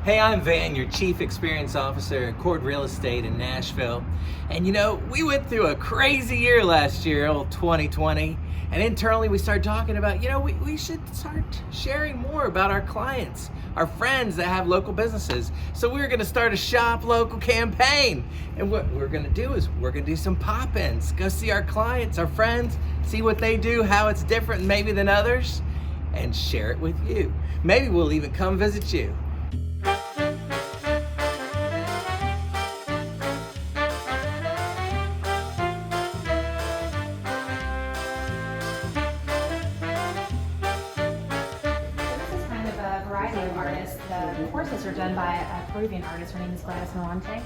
Hey, I'm Van, your Chief Experience Officer at Chord Real Estate in Nashville. And you know, we went through a crazy year last year, old 2020. And internally we started talking about, we should start sharing more about our clients, our friends that have local businesses. So we're gonna start a Shop Local campaign. And what we're gonna do is we're gonna do some pop-ins, go see our clients, our friends, see what they do, how it's different maybe than others, and share it with you. Maybe we'll even come visit you. Variety of artists. The horses are done by a Peruvian artist. Her name is Gladys Morante.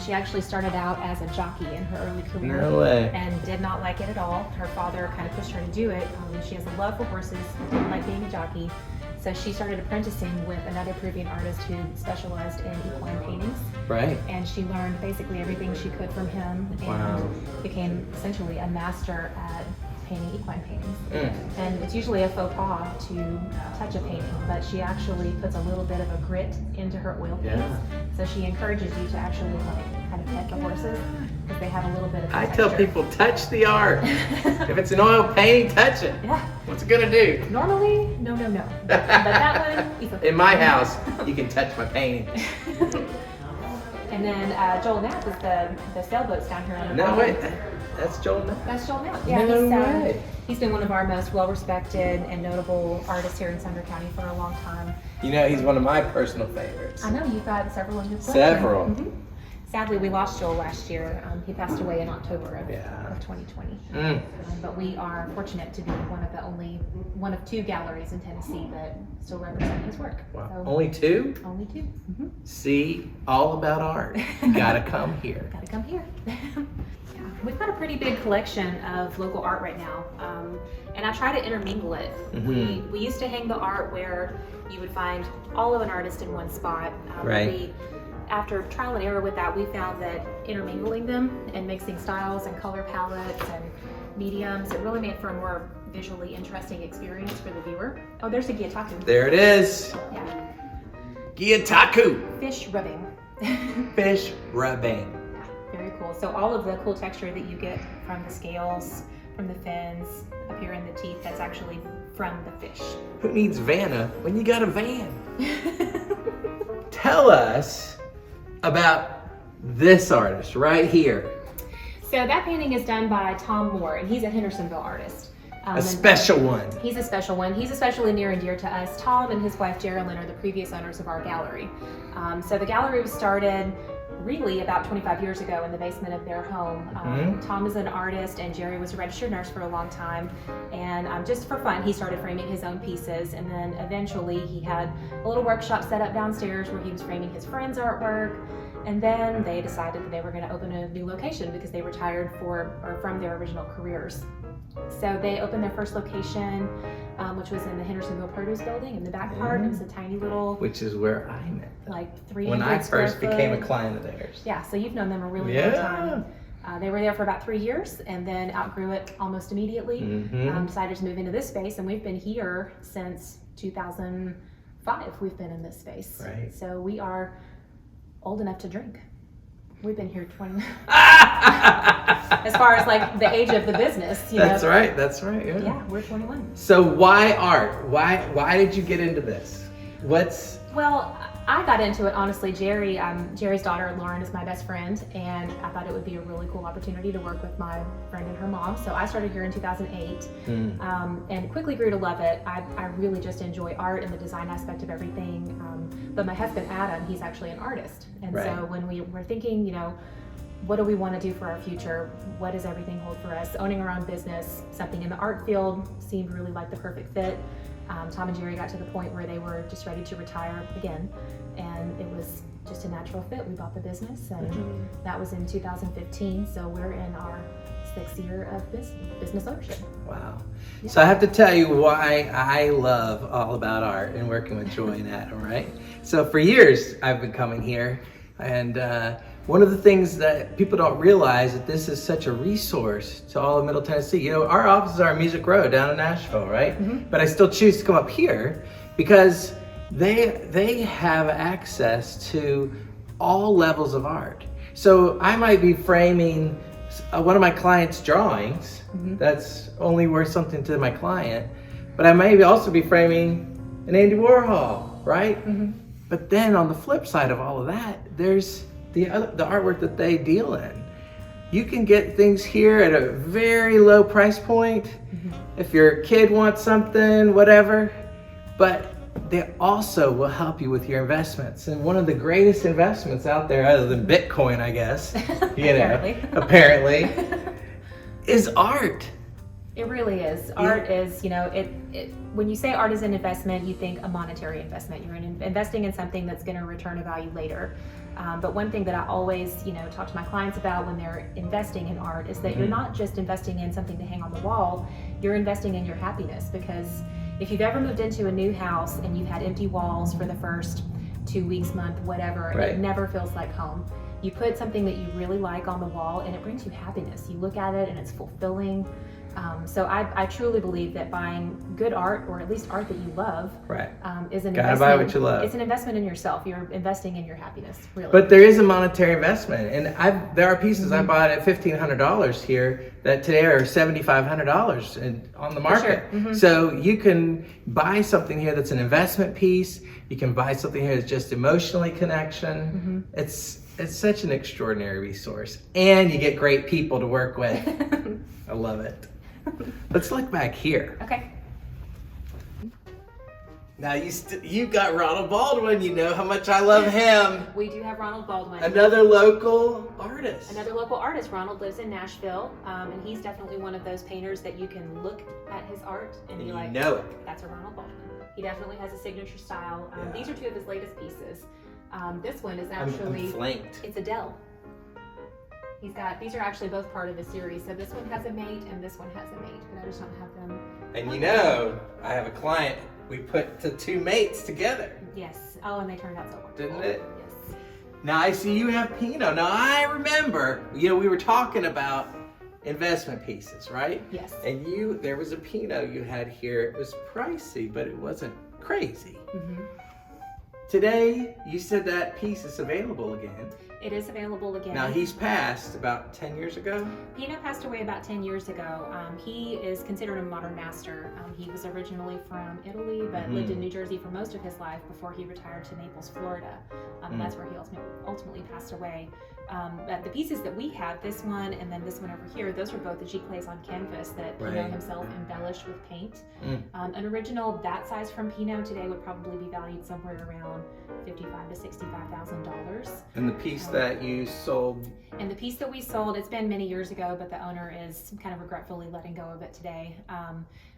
She actually started out as a jockey in her early career. No way. And did not like it at all. Her father kind of pushed her to do it. She has a love for horses, didn't like being a jockey. So she started apprenticing with another Peruvian artist who specialized in equine paintings. Right. And she learned basically everything she could from him and became essentially a master at painting equine paintings. And it's usually a faux pas to touch a painting, but she actually puts a little bit of a grit into her oil paints. So she encourages you to actually kind of pet the horses because they have a little bit of texture. Tell people, touch the art. If it's an oil painting, touch it. Yeah. What's it gonna do? Normally, no. But that one, it's okay. In my house, you can touch my painting. And then Joel Knapp is the sailboats down here on the No, wait. That's Joel Knapp? That's Joel Knapp. Yeah, No he's been one of our most well-respected and notable artists here in Sumner County for a long time. You know, he's one of my personal favorites. I know, you've got several in your collection. Several. Mm-hmm. Sadly, we lost Joel last year. He passed away in October of 2020. But we are fortunate to be one of two galleries in Tennessee that still represent his work. Wow. So, Only two? Only two. Mm-hmm. See, all about art. Gotta come here. Gotta come here. We've got a pretty big collection of local art right now, and I try to intermingle it. We used to hang the art where you would find all of an artist in one spot. Right. After trial and error with that, we found that intermingling them and mixing styles and color palettes and mediums, it really made for a more visually interesting experience for the viewer. Oh, there's a Gyataku. There it is. Yeah. Gyataku. Fish rubbing. Fish rubbing. Very cool. So all of the cool texture that you get from the scales, from the fins, up here in the teeth, that's actually from the fish. Who needs Vanna when you got a van? Tell us about this artist right here. So that painting is done by Tom Moore, and he's a Hendersonville artist. A special one. He's a special one. He's especially near and dear to us. Tom and his wife Geraldine are the previous owners of our gallery. So the gallery was started really about 25 years ago in the basement of their home. Tom is an artist and Jerry was a registered nurse for a long time. And just for fun, he started framing his own pieces. And then eventually he had a little workshop set up downstairs where he was framing his friends' artwork. And then they decided that they were going to open a new location because they retired from their original careers. So they opened their first location, which was in the Hendersonville Produce Building in the back part. It was a tiny little... Which is where I met them. Like 300 when I square first foot. became a client of theirs. Yeah, so you've known them a really long time. They were there for about 3 years and then outgrew it almost immediately. Decided to move into this space, and we've been here since 2005. We've been in this space. Right. So we are old enough to drink. We've been here 20 as far as like the age of the business, That's right. Yeah. Yeah, we're 21. So why art? Why did you get into this? Well, I got into it honestly. Jerry's daughter Lauren is my best friend, and I thought it would be a really cool opportunity to work with my friend and her mom. So I started here in 2008, and quickly grew to love it. I really just enjoy art and the design aspect of everything. But my husband Adam, he's actually an artist, and so when we were thinking, what do we want to do for our future? What does everything hold for us? Owning our own business, something in the art field seemed really like the perfect fit. Tom and Jerry got to the point where they were just ready to retire again, and it was just a natural fit. We bought the business, and that was in 2015, so we're in our 6th year of business ownership. Wow. Yeah. So I have to tell you why I love all about art and working with Joy and Adam, right? So for years I've been coming here, and one of the things that people don't realize that this is such a resource to all of Middle Tennessee. Our offices are on Music Row down in Nashville, right? But I still choose to come up here because they have access to all levels of art. So I might be framing one of my client's drawings. That's only worth something to my client, but I may also be framing an Andy Warhol, right? But then on the flip side of all of that, there's the artwork that they deal in. You can get things here at a very low price point if your kid wants something, whatever, but they also will help you with your investments. And one of the greatest investments out there, other than Bitcoin, I guess, apparently, is art. It really is. Art is, when you say art is an investment, you think a monetary investment. You're investing in something that's going to return a value later. But one thing that I always, talk to my clients about when they're investing in art is that you're not just investing in something to hang on the wall, you're investing in your happiness. Because if you've ever moved into a new house and you've had empty walls for the first 2 weeks, month, whatever, and it never feels like home. You put something that you really like on the wall and it brings you happiness. You look at it and it's fulfilling. So I truly believe that buying good art, or at least art that you love, is an investment. Gotta buy what you love. It's an investment in yourself. You're investing in your happiness, really. But there is a monetary investment, and there are pieces I bought at $1,500 here that today are $7,500 on the market. So you can buy something here that's an investment piece. You can buy something here that's just emotionally connection. It's such an extraordinary resource, and you get great people to work with. I love it. Let's look back here. Okay. Now you got Ronald Baldwin. You know how much I love him. We do have Ronald Baldwin. Another local artist. Ronald lives in Nashville, and he's definitely one of those painters that you can look at his art and be like, know it. That's a Ronald Baldwin. He definitely has a signature style. These are two of his latest pieces. This one is actually, I'm flanked. It's Adele. These are actually both part of a series. So this one has a mate and this one has a mate, but I just don't have them. And I have a client, we put the two mates together. Yes. Oh, and they turned out so wonderful. Didn't it? Yes. Now I see you have Pinot. Now I remember, we were talking about investment pieces, right? Yes. And there was a Pinot you had here. It was pricey, but it wasn't crazy. Today, you said that piece is available again. It is available again. Now he's passed about 10 years ago? Pinot passed away about 10 years ago. He is considered a modern master. He was originally from Italy, but lived in New Jersey for most of his life before he retired to Naples, Florida. That's where he ultimately passed away. The pieces that we have, this one and then this one over here, those are both the giclées on canvas that Pinot himself embellished with paint. An original that size from Pinot today would probably be valued somewhere around $55,000 to $65,000. And the piece that you sold? And the piece that we sold, it's been many years ago, but the owner is kind of regretfully letting go of it today.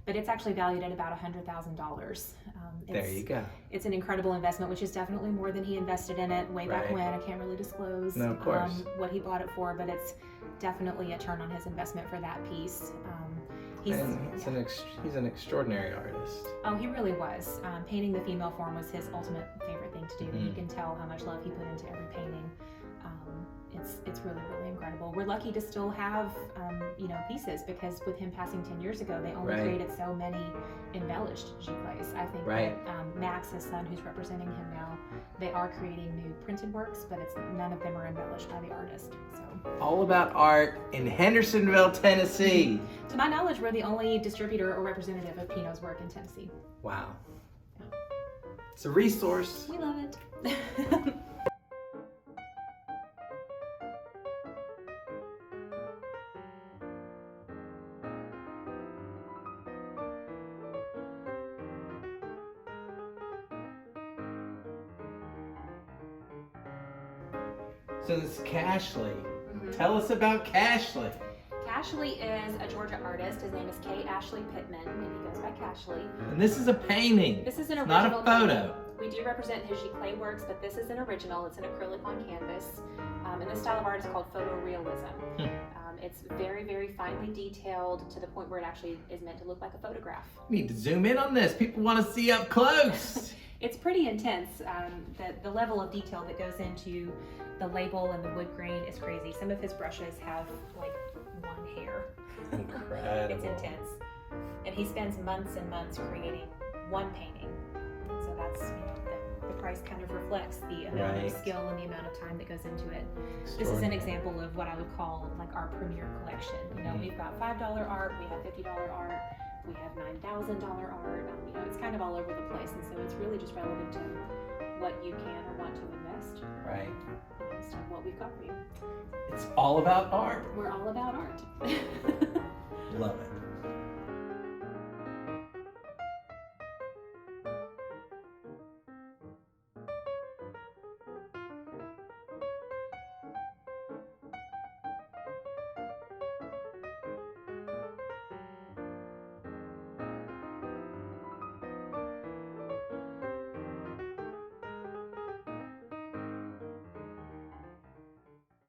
But it's actually valued at about $100,000. There you go. It's an incredible investment, which is definitely more than he invested in it way back when. I can't really disclose what he bought it for, but it's definitely a turn on his investment for that piece. He's an extraordinary artist. Oh, he really was. Painting the female form was his ultimate favorite thing to do. You can tell how much love he put into every painting. It's really, really incredible. We're lucky to still have, pieces, because with him passing 10 years ago, they only created so many embellished giclées. I think that Max, his son, who's representing him now, they are creating new printed works, but none of them are embellished by the artist. So all about art in Hendersonville, Tennessee. To my knowledge, we're the only distributor or representative of Pinot's work in Tennessee. Wow. It's a resource. We love it. So this is Cashley. Tell us about Cashley. Cashley is a Georgia artist. His name is K. Ashley Pittman, and he goes by Cashley. And this is a painting. This is an original. Not a photo. We do represent his giclée works, but this is an original. It's an acrylic on canvas. And this style of art is called photorealism. It's very, very finely detailed to the point where it actually is meant to look like a photograph. You need to zoom in on this. People want to see up close. It's pretty intense. The level of detail that goes into the label and the wood grain is crazy. Some of his brushes have like one hair. Incredible. It's intense. And he spends months and months creating one painting. So that's the price kind of reflects the amount of skill and the amount of time that goes into it. This is an example of what I would call like our premier collection. We've got $5 art, we have $50 art, we have $9,000 art. It's kind of all over the place, and so it's really just relative to what you can or want to invest. Right. Based on what we've got for you. It's all about art. We're all about art. Love it.